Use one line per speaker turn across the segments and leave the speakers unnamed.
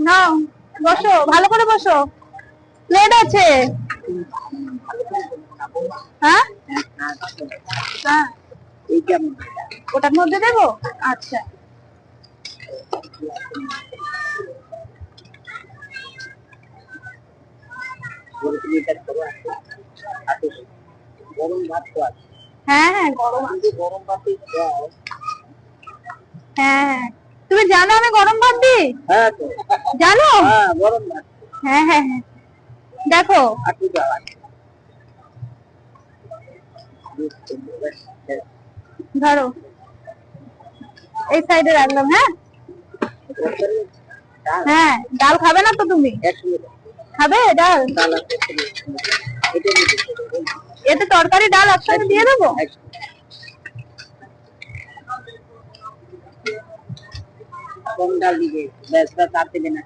নাও বসো, ভালো করে বসো, প্লেট আছে। হ্যাঁ হ্যাঁ, ওটার মধ্যে দেবো। আচ্ছা, হ্যাঁ হ্যাঁ গরম আছে। হ্যাঁ, তুমি জানো আমি গরম ভাত দিই? জানো? হ্যাঁ হ্যাঁ হ্যাঁ, দেখো ধরো, এই সাইডে রাখলাম। হ্যাঁ হ্যাঁ, ডাল খাবে না তো তুমি? খাবে ডাল? এতে তরকারি ডাল একসাথে দিয়ে দেবো। কম ডাল দিবে, তার দেবে না।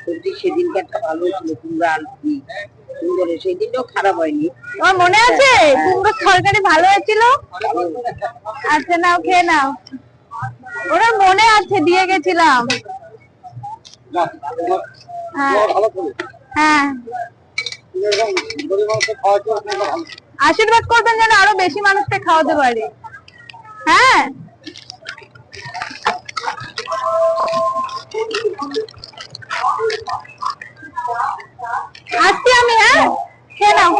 সবজি সেদিনকে একটা ভালো ছিল, কুমড়া আলু সুন্দর, সেই দিনটাও খারাপ হয়নি। তোমার মনে আছে কুমড়োর তরকারি ভালো হয়েছিল? আচ্ছা নাও, খেয়ে নাও। ওরা মনে আছে, দিয়ে গেছিলাম। হ্যাঁ, আশীর্বাদ করবেন যেন আরো বেশি মানুষকে খাওয়াতে পারি। হ্যাঁ, আসছি আমি। হ্যাঁ, খেয়ে নাও।